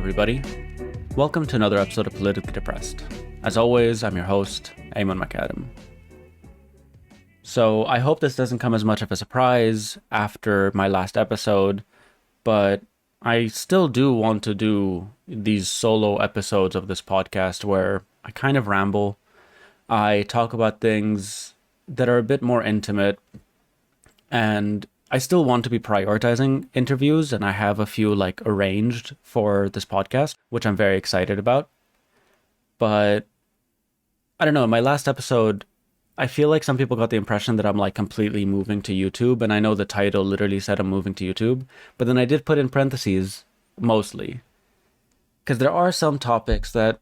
everybody. Welcome to another episode of Politically Depressed. As always, I'm your host, Eamon McAdam. So I hope this doesn't come as much of a surprise after my last episode, but I still do want to do these solo episodes of this podcast where I kind of ramble. I talk about things that are a bit more intimate, and I still want to be prioritizing interviews, and I have a few arranged for this podcast, which I'm very excited about. But I don't know, my last episode, I feel like some people got the impression that I'm completely moving to YouTube, and I know the title literally said I'm moving to YouTube, but then I did put in parentheses, mostly. Because there are some topics that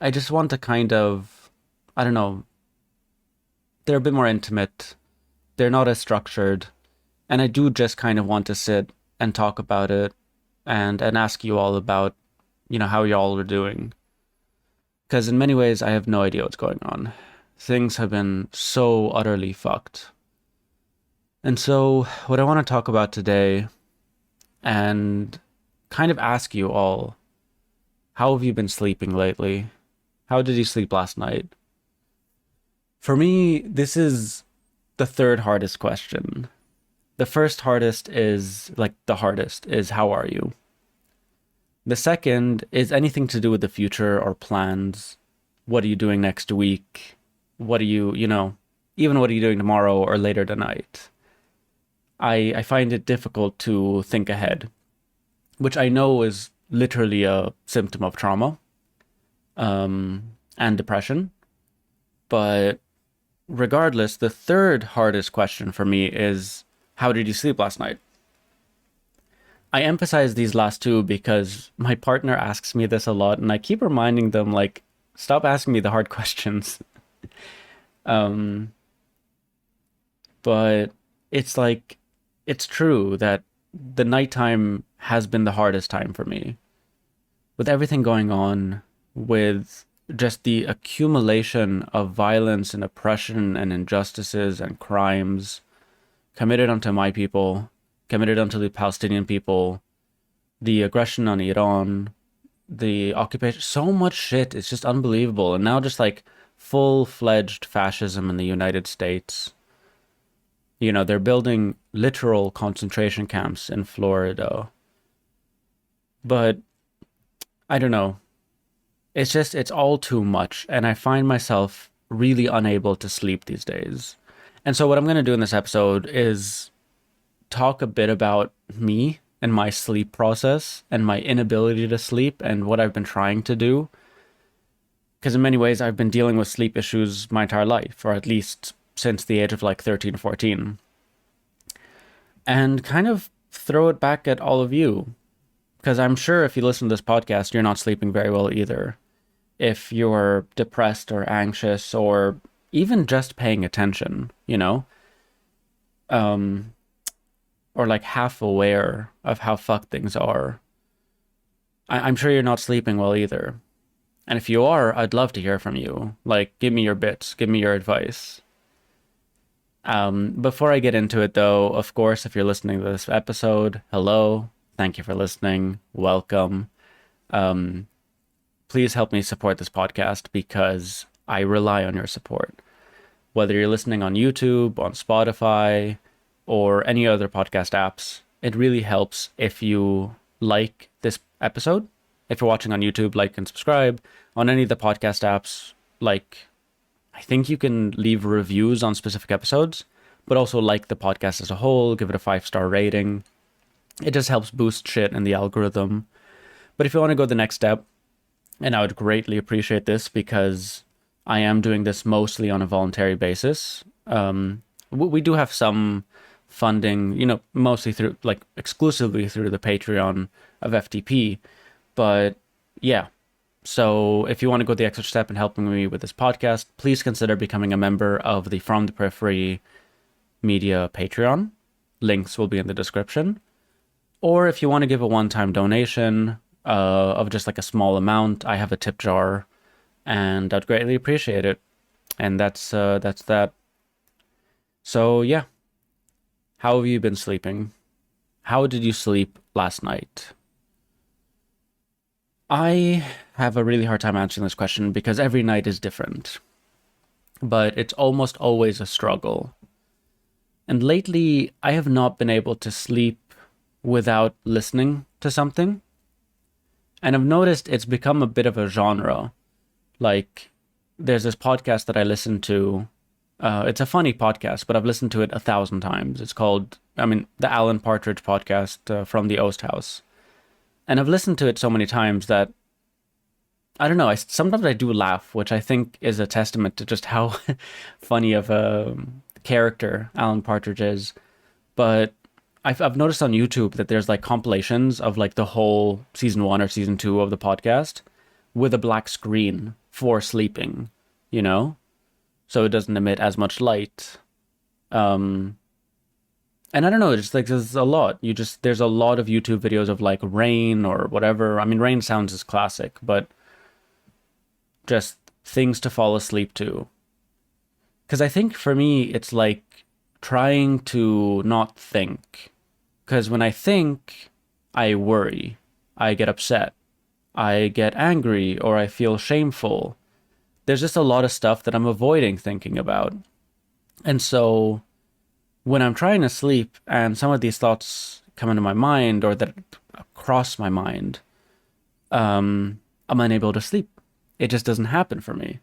I just want to kind of, I don't know, they're a bit more intimate, they're not as structured, and I do just kind of want to sit and talk about it and ask you all about, how y'all are doing. Because in many ways, I have no idea what's going on. Things have been so utterly fucked. And so what I want to talk about today and kind of ask you all, how have you been sleeping lately? How did you sleep last night? For me, this is the third hardest question. The first hardest is, the hardest is, how are you? The second is anything to do with the future or plans. What are you doing next week? What are you, even what are you doing tomorrow or later tonight? I find it difficult to think ahead, which I know is literally a symptom of trauma and depression. But regardless, the third hardest question for me is, how did you sleep last night? I emphasize these last two because my partner asks me this a lot, and I keep reminding them, stop asking me the hard questions. But it's it's true that the nighttime has been the hardest time for me. With everything going on, with just the accumulation of violence and oppression and injustices and crimes committed onto my people, committed onto the Palestinian people, the aggression on Iran, the occupation, so much shit. It's just unbelievable. And now just full-fledged fascism in the United States. They're building literal concentration camps in Florida. But I don't know. It's all too much. And I find myself really unable to sleep these days. And so what I'm going to do in this episode is talk a bit about me and my sleep process and my inability to sleep and what I've been trying to do. Because in many ways, I've been dealing with sleep issues my entire life, or at least since the age of 13 or 14. And kind of throw it back at all of you. Because I'm sure if you listen to this podcast, you're not sleeping very well either. If you're depressed or anxious or even just paying attention, or half aware of how fucked things are. I'm sure you're not sleeping well either. And if you are, I'd love to hear from you. Give me your bits, give me your advice. Before I get into it though, of course, if you're listening to this episode, hello, thank you for listening, welcome. Please help me support this podcast because I rely on your support. Whether you're listening on YouTube, on Spotify, or any other podcast apps, it really helps if you like this episode. If you're watching on YouTube, like and subscribe. On any of the podcast apps, I think you can leave reviews on specific episodes, but also like the podcast as a whole, give it a 5-star rating. It just helps boost shit in the algorithm. But if you want to go the next step, and I would greatly appreciate this because I am doing this mostly on a voluntary basis. We do have some funding, mostly through, exclusively through the Patreon of FTP. But yeah, so if you want to go the extra step in helping me with this podcast, please consider becoming a member of the From the Periphery Media Patreon. Links will be in the description. Or if you want to give a one-time donation of just a small amount, I have a tip jar, and I'd greatly appreciate it. And that's that. So yeah, how have you been sleeping? How did you sleep last night? I have a really hard time answering this question because every night is different, but it's almost always a struggle. And lately, I have not been able to sleep without listening to something. And I've noticed it's become a bit of a genre. Like, there's this podcast that I listen to. It's a funny podcast, but I've listened to it 1,000 times. It's called, the Alan Partridge podcast from the Oast House. And I've listened to it so many times that I don't know. Sometimes I do laugh, which I think is a testament to just how funny of a character Alan Partridge is. But I've noticed on YouTube that there's like compilations of like the whole season 1 or season 2 of the podcast with a black screen for sleeping, you know, so it doesn't emit as much light. Um, and I don't know, just like there's a lot. There's a lot of YouTube videos of like rain or whatever. I mean, rain sounds is classic, but just things to fall asleep to. Because I think for me, it's like trying to not think. Because when I think, I worry, I get upset, I get angry, or I feel shameful. There's just a lot of stuff that I'm avoiding thinking about. And so when I'm trying to sleep and some of these thoughts come into my mind or that cross my mind, I'm unable to sleep. It just doesn't happen for me.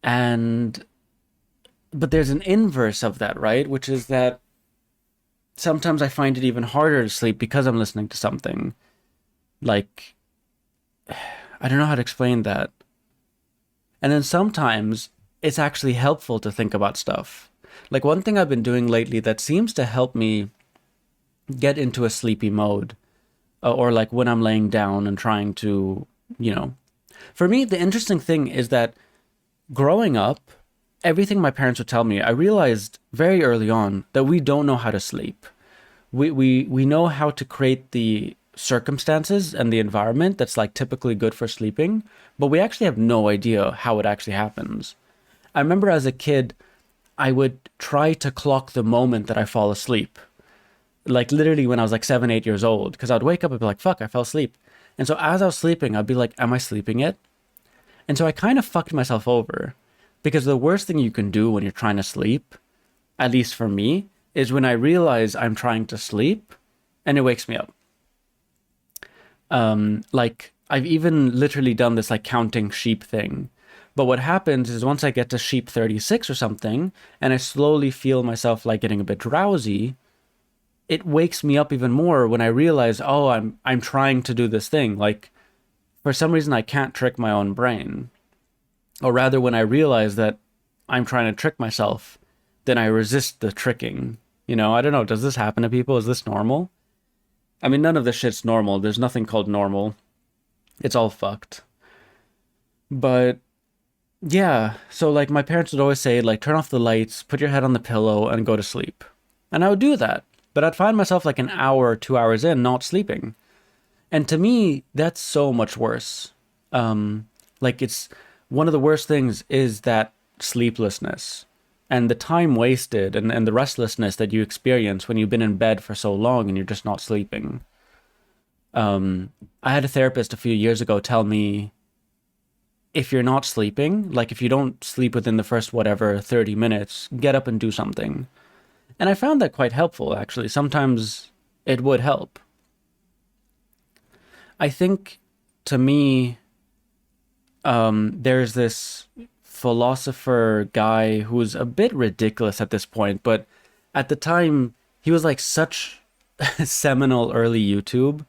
And but there's an inverse of that, right? Which is that sometimes I find it even harder to sleep because I'm listening to something. Like, I don't know how to explain that. And then sometimes it's actually helpful to think about stuff. Like one thing I've been doing lately that seems to help me get into a sleepy mode, or like when I'm laying down and trying to, for me, the interesting thing is that growing up, everything my parents would tell me, I realized very early on that we don't know how to sleep. We know how to create the circumstances and the environment that's like typically good for sleeping, but we actually have no idea how it actually happens. I remember as a kid, I would try to clock the moment that I fall asleep. Like literally when I was like 7, 8 years old, because I'd wake up and be like, fuck, I fell asleep. And so as I was sleeping, I'd be like, am I sleeping yet? And so I kind of fucked myself over because the worst thing you can do when you're trying to sleep, at least for me, is when I realize I'm trying to sleep and it wakes me up. Like I've even literally done this like counting sheep thing. But what happens is once I get to sheep 36 or something and I slowly feel myself like getting a bit drowsy, it wakes me up even more when I realize, oh, I'm trying to do this thing. Like for some reason I can't trick my own brain. Or rather when I realize that I'm trying to trick myself, then I resist the tricking. I don't know, does this happen to people? Is this normal? I mean, none of this shit's normal. There's nothing called normal. It's all fucked. But yeah, so like my parents would always say, like, turn off the lights, put your head on the pillow, and go to sleep. And I would do that. But I'd find myself like an hour or 2 hours in not sleeping. And to me, that's so much worse. Like it's one of the worst things is that sleeplessness and the time wasted and the restlessness that you experience when you've been in bed for so long and you're just not sleeping. I had a therapist a few years ago tell me if you're not sleeping, like if you don't sleep within the first whatever 30 minutes, get up and do something. And I found that quite helpful, actually. Sometimes it would help. I think to me, there's this philosopher guy who's a bit ridiculous at this point, but at the time, he was like such seminal early YouTube.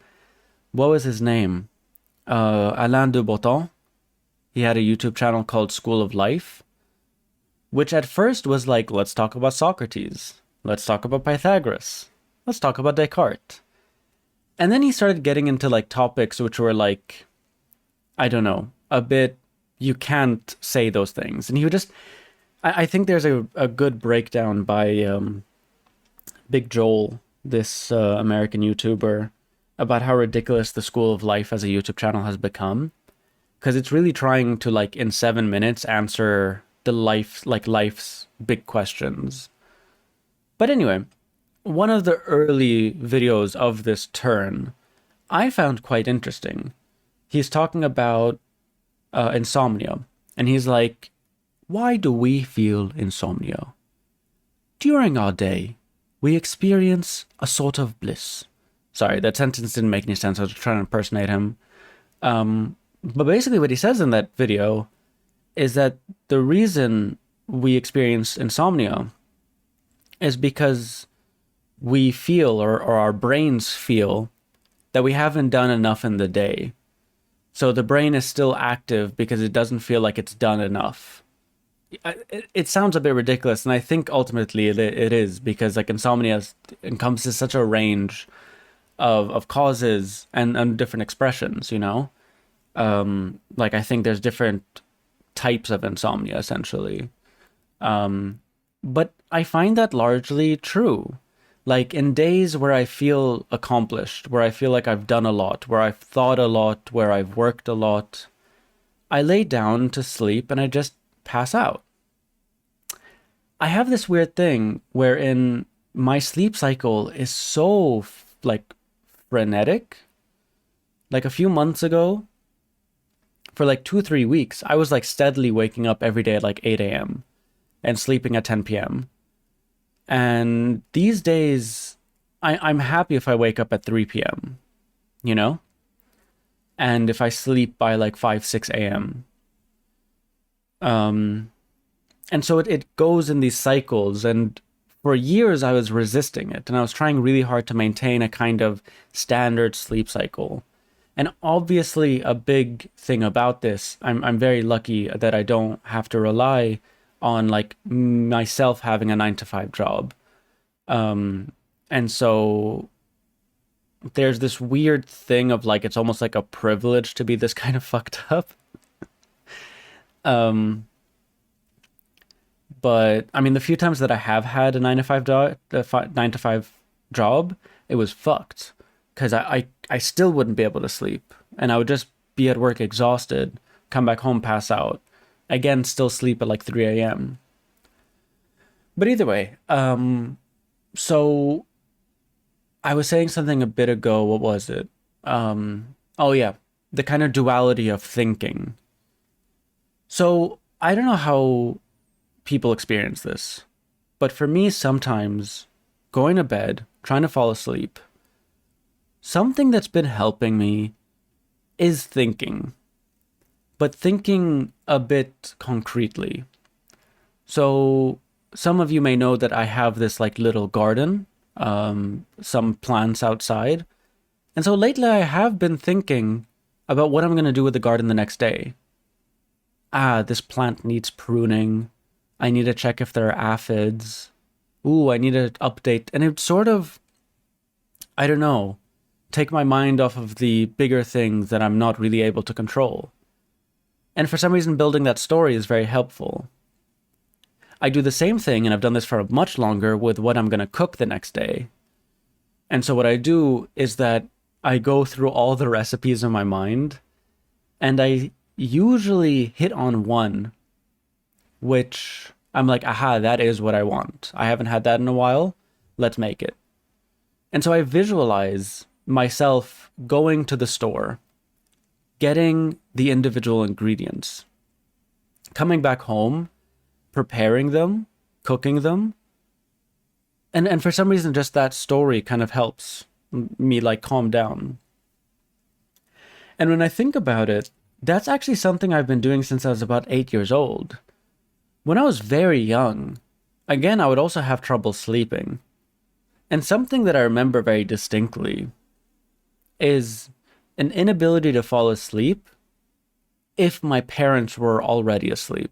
What was his name? Alain de Botton. He had a YouTube channel called School of Life, which at first was like, let's talk about Socrates. Let's talk about Pythagoras. Let's talk about Descartes. And then he started getting into like topics which were like, I don't know, a bit, you can't say those things. And he would just, I think there's a good breakdown by Big Joel, this American YouTuber, about how ridiculous the School of Life as a YouTube channel has become. Because it's really trying to, like, in 7 minutes, answer the life's big questions. But anyway, one of the early videos of this turn I found quite interesting. He's talking about insomnia. And he's like, why do we feel insomnia? During our day, we experience a sort of bliss. Sorry, that sentence didn't make any sense. I was trying to impersonate him. But basically, what he says in that video is that the reason we experience insomnia is because we feel, or our brains feel, that we haven't done enough in the day. So the brain is still active because it doesn't feel like it's done enough. It sounds a bit ridiculous, and I think ultimately it is, because like insomnia encompasses such a range of causes and different expressions, you know? Like I think there's different types of insomnia essentially. But I find that largely true. Like in days where I feel accomplished, where I feel like I've done a lot, where I've thought a lot, where I've worked a lot, I lay down to sleep and I just pass out. I have this weird thing wherein my sleep cycle is so like frenetic. Like a few months ago, for like 2, 3 weeks, I was like steadily waking up every day at like 8 a.m. and sleeping at 10 p.m. And these days, I'm happy if I wake up at 3 p.m., you know? And if I sleep by like 5, 6 a.m. And so it goes in these cycles. And for years, I was resisting it. And I was trying really hard to maintain a kind of standard sleep cycle. And obviously, a big thing about this, I'm very lucky that I don't have to rely on like myself having a 9 to 5 job. And so there's this weird thing of like it's almost like a privilege to be this kind of fucked up. Um, but I mean, the few times that I have had a 9 to 5 job, it was fucked because I still wouldn't be able to sleep, and I would just be at work exhausted, come back home, pass out, again, still sleep at like 3 a.m. But either way, so I was saying something a bit ago. What was it? Oh yeah, the kind of duality of thinking. So I don't know how people experience this, but for me, sometimes going to bed, trying to fall asleep, something that's been helping me is thinking, but thinking a bit concretely. So some of you may know that I have this like little garden, some plants outside. And so lately I have been thinking about what I'm going to do with the garden the next day. This plant needs pruning. I need to check if there are aphids. Ooh, I need to update. And it sort of, I don't know, take my mind off of the bigger things that I'm not really able to control. And for some reason, building that story is very helpful. I do the same thing, and I've done this for much longer, with what I'm going to cook the next day. And so what I do is that I go through all the recipes in my mind, and I usually hit on one, which I'm like, aha, that is what I want. I haven't had that in a while. Let's make it. And so I visualize myself going to the store, getting the individual ingredients, coming back home, preparing them, cooking them. And for some reason, just that story kind of helps me like calm down. And when I think about it, that's actually something I've been doing since I was about 8 years old. When I was very young, again, I would also have trouble sleeping. And something that I remember very distinctly is an inability to fall asleep if my parents were already asleep.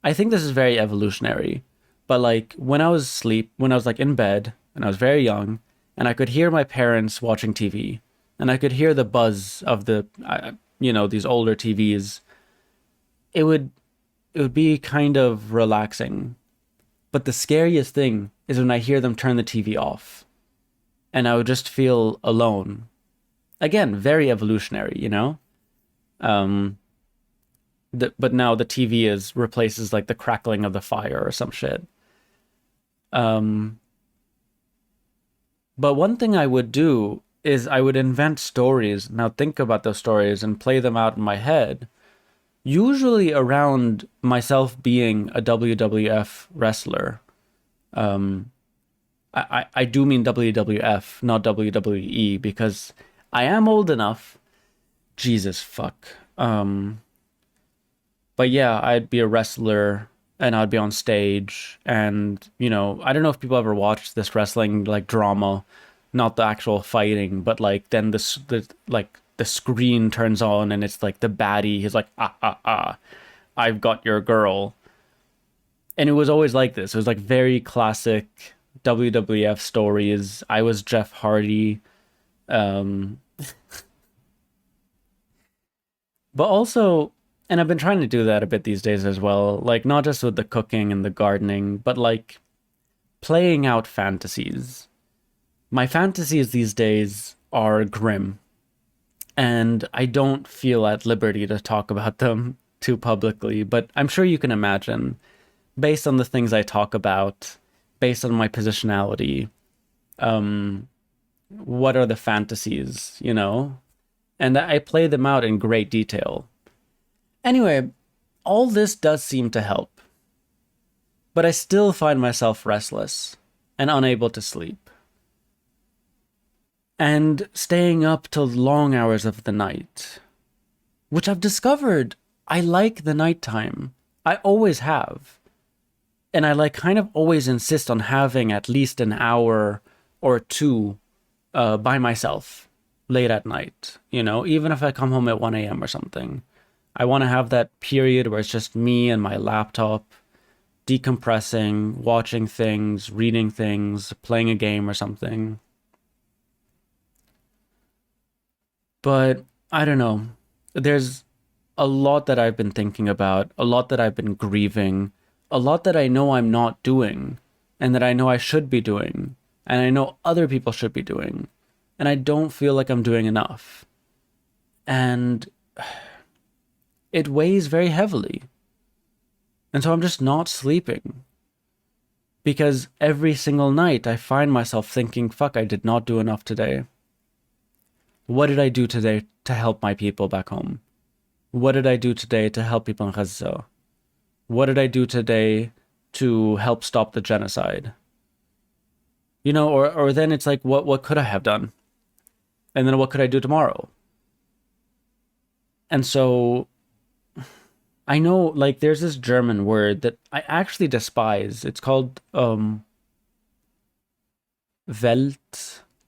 I think this is very evolutionary, but like when I was like in bed and I was very young and I could hear my parents watching TV and I could hear the buzz of these older TVs, it would be kind of relaxing. But the scariest thing is when I hear them turn the TV off and I would just feel alone. Again, very evolutionary, you know? But now the TV replaces like the crackling of the fire or some shit. But one thing I would do is I would invent stories. Now think about those stories and play them out in my head, usually around myself being a WWF wrestler. Um, I do mean WWF, not WWE, because I am old enough. Jesus fuck. But yeah, I'd be a wrestler and I'd be on stage, and I don't know if people ever watched this wrestling like drama, not the actual fighting, but like then the screen turns on and it's like the baddie. He's like, ah ah ah, I've got your girl. And it was always like this. It was like very classic WWF stories. I was Jeff Hardy. Um, but also, and I've been trying to do that a bit these days as well. Like, not just with the cooking and the gardening, but like playing out fantasies. My fantasies these days are grim, and I don't feel at liberty to talk about them too publicly, but I'm sure you can imagine, based on the things I talk about, based on my positionality, um, what are the fantasies, And I play them out in great detail. Anyway, all this does seem to help, but I still find myself restless and unable to sleep, and staying up till long hours of the night, which I've discovered I like the nighttime. I always have. And I like kind of always insist on having at least an hour or two by myself late at night, even if I come home at 1 a.m. or something. I want to have that period where it's just me and my laptop, decompressing, watching things, reading things, playing a game or something. But I don't know. There's a lot that I've been thinking about, a lot that I've been grieving, a lot that I know I'm not doing, and that I know I should be doing, and I know other people should be doing, and I don't feel like I'm doing enough. And it weighs very heavily. And so I'm just not sleeping. Because every single night I find myself thinking, fuck, I did not do enough today. What did I do today to help my people back home? What did I do today to help people in Gaza? What did I do today to help stop the genocide? Or then it's like, what could I have done? And then what could I do tomorrow? And so I know, like, there's this German word that I actually despise. It's called Welt,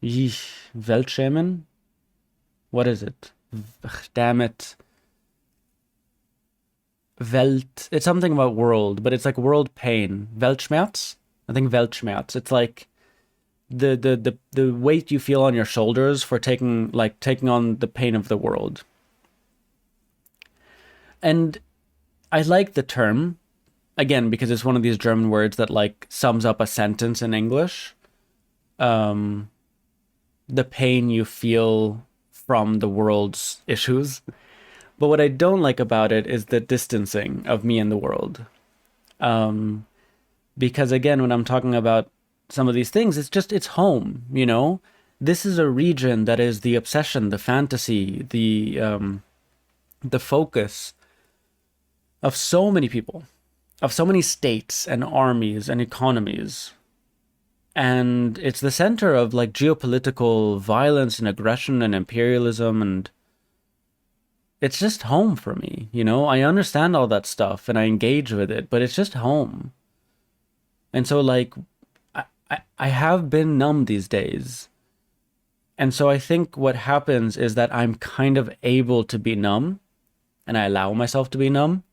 Weltschämen. What is it? Ugh, damn it. Welt. It's something about world, but it's like world pain. Weltschmerz? I think Weltschmerz. It's like the weight you feel on your shoulders for taking on the pain of the world. And I like the term, again, because it's one of these German words that like sums up a sentence in English. The pain you feel from the world's issues. But what I don't like about it is the distancing of me and the world. Because again, when I'm talking about some of these things, it's home, This is a region that is the obsession, the fantasy, the focus of so many people, of so many states and armies and economies. And it's the center of like geopolitical violence and aggression and imperialism, and it's just home for me, I understand all that stuff and I engage with it, but it's just home. And so like I have been numb these days. And so I think what happens is that I'm kind of able to be numb, and I allow myself to be numb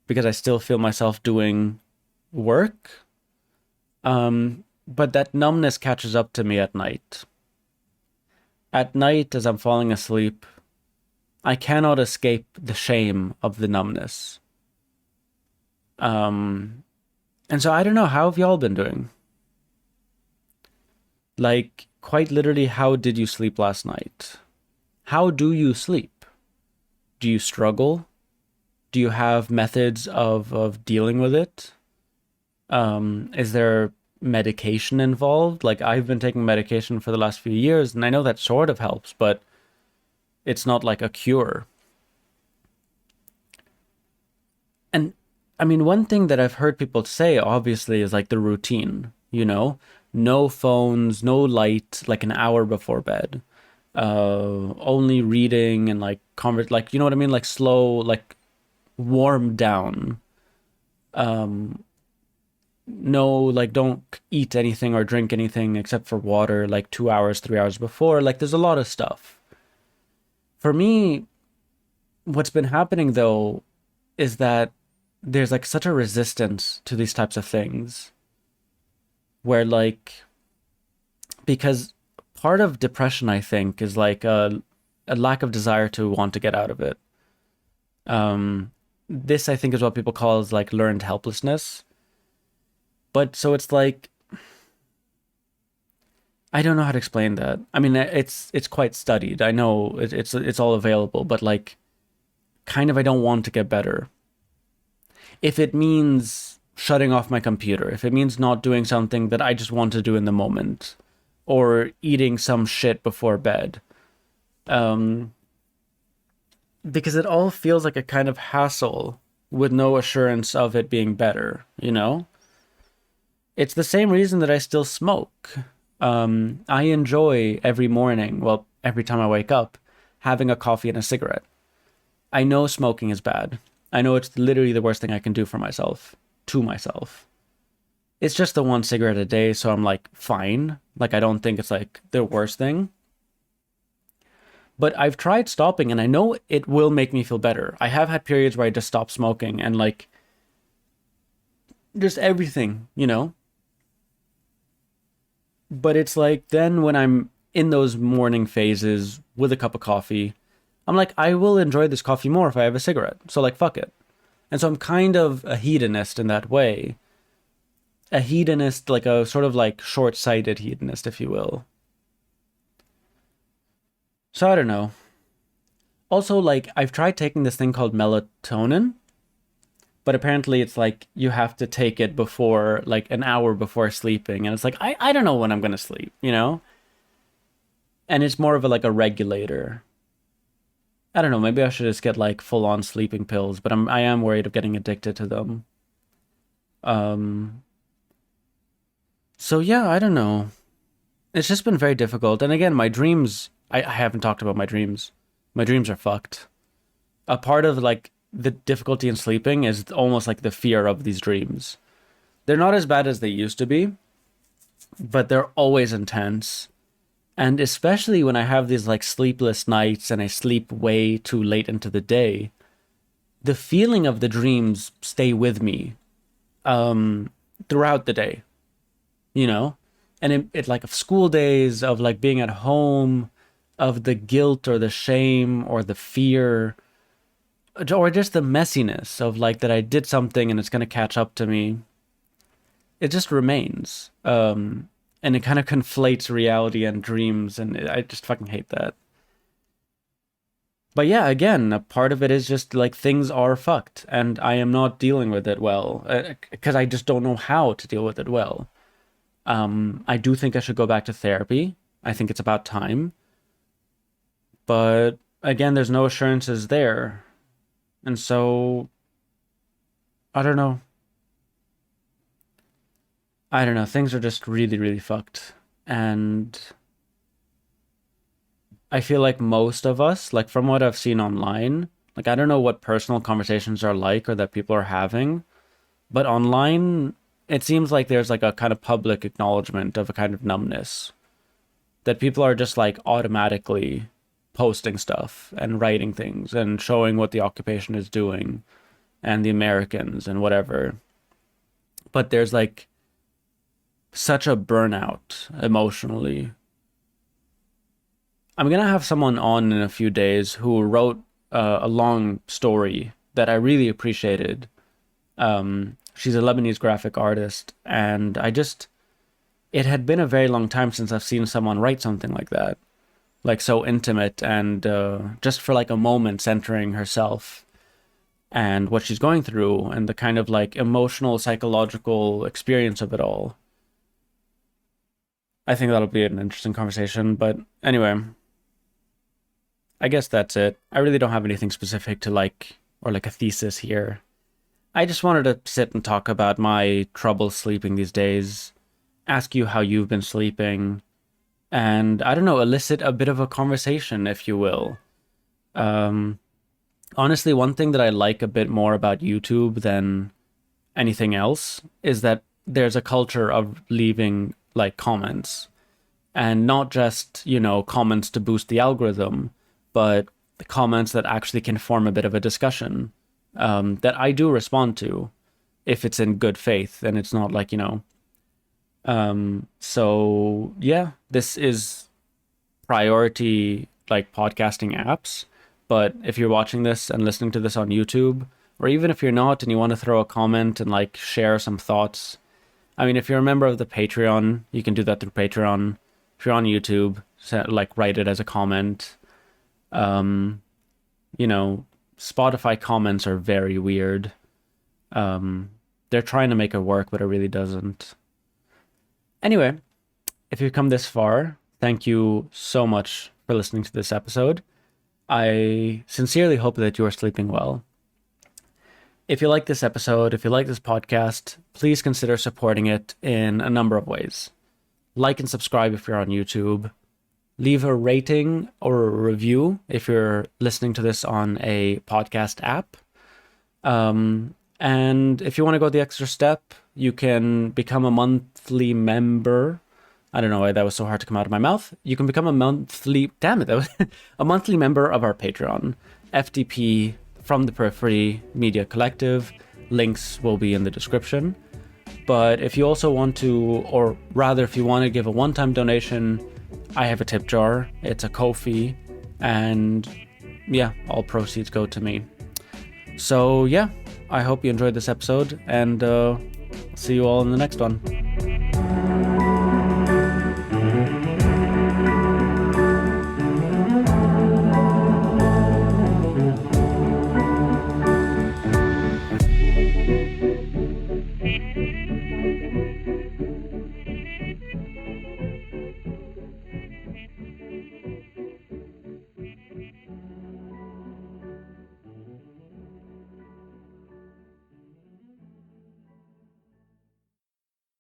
because I still feel myself doing work. But that numbness catches up to me at night. At night, as I'm falling asleep, I cannot escape the shame of the numbness. And so I don't know, how have y'all been doing? Like, quite literally, how did you sleep last night? How do you sleep? Do you struggle? Do you have methods of dealing with it? Is there medication involved. Like I've been taking medication for the last few years, and I know that sort of helps, but it's not like a cure. And I mean, one thing that I've heard people say, obviously, is like the routine, no phones, no light, like an hour before bed, only reading and like like, you know what I mean? Like slow, like warm down. No, like don't eat anything or drink anything except for water, like 2 hours, 3 hours before. Like there's a lot of stuff. For me, what's been happening though is that there's like such a resistance to these types of things where like because part of depression I think is like a lack of desire to want to get out of it. This I think is what people call is like learned helplessness. But so it's like I don't know how to explain that. I mean, it's quite studied. I know it's all available, but like kind of I don't want to get better. If it means shutting off my computer, if it means not doing something that I just want to do in the moment, or eating some shit before bed, um, because it all feels like a kind of hassle with no assurance of it being better, you know? It's the same reason that I still smoke. I enjoy every morning, well, every time I wake up, having a coffee and a cigarette. I know smoking is bad. I know it's literally the worst thing I can do for myself, to myself. It's just the one cigarette a day, so I'm like, fine. Like, I don't think it's like the worst thing. But I've tried stopping and I know it will make me feel better. I have had periods where I just stop smoking and like, just everything, you know? But it's like, then when I'm in those morning phases with a cup of coffee, I'm like, I will enjoy this coffee more if I have a cigarette. So, like, fuck it. And so I'm kind of a hedonist in that way. A hedonist, like a sort of like short sighted hedonist, if you will. So I don't know. Also, like, I've tried taking this thing called melatonin, but apparently it's like you have to take it before, like, an hour before sleeping. And it's like, I don't know when I'm going to sleep, you know? And it's more of a, like, a regulator. I don't know. Maybe I should just get like full on sleeping pills, but I am worried of getting addicted to them. Um, so yeah, I don't know. It's just been very difficult. And again, my dreams, I haven't talked about my dreams. My dreams are fucked. A part of like the difficulty in sleeping is almost like the fear of these dreams. They're not as bad as they used to be, but they're always intense. And especially when I have these like sleepless nights and I sleep way too late into the day, the feeling of the dreams stay with me throughout the day, you know? And it like of school days, of like being at home, of the guilt or the shame or the fear, or just the messiness of like that I did something and it's going to catch up to me. It just remains. And it kind of conflates reality and dreams, and I just fucking hate that. But yeah, again, a part of it is just like things are fucked, and I am not dealing with it well because I just don't know how to deal with it well. I do think I should go back to therapy. I think it's about time, but again, there's no assurances there, and so I don't know. I don't know. Things are just really, really fucked, and I feel like most of us, like from what I've seen online, like I don't know what personal conversations are like or that people are having, but online it seems like there's like a kind of public acknowledgement of a kind of numbness that people are just like automatically posting stuff and writing things and showing what the occupation is doing and the Americans and whatever. But there's like such a burnout emotionally. I'm gonna have someone on in a few days who wrote a long story that I really appreciated. She's a Lebanese graphic artist, and it had been a very long time since I've seen someone write something like that, like so intimate and just for like a moment centering herself and what she's going through and the kind of like emotional, psychological experience of it all. I think that'll be an interesting conversation. But anyway, I guess that's it. I really don't have anything specific to like, or like a thesis here. I just wanted to sit and talk about my trouble sleeping these days, ask you how you've been sleeping, and I don't know, elicit a bit of a conversation, if you will. Um, Honestly, one thing that I like a bit more about YouTube than anything else is that there's a culture of leaving like comments, and not just, comments to boost the algorithm, but the comments that actually can form a bit of a discussion, that I do respond to if it's in good faith and it's not like, so yeah, this is priority like podcasting apps. But if you're watching this and listening to this on YouTube, or even if you're not and you want to throw a comment and like share some thoughts, I mean, if you're a member of the Patreon, you can do that through Patreon. If you're on YouTube, like write it as a comment. Um, Spotify comments are very weird. They're trying to make it work, but it really doesn't. Anyway, if you've come this far, thank you so much for listening to this episode. I sincerely hope that you are sleeping well. If you like this episode, if you like this podcast, please consider supporting it in a number of ways. Like and subscribe if you're on YouTube. Leave a rating or a review if you're listening to this on a podcast app. And if you want to go the extra step, you can become a monthly member. I don't know why that was so hard to come out of my mouth. You can become a monthly member of our Patreon, FDP from the Periphery Media Collective. Links will be in the description. But if you also want to, or rather if you want to give a one-time donation, I have a tip jar. It's a Ko-fi, and yeah, all proceeds go to me. So yeah, I hope you enjoyed this episode, and see you all in the next one.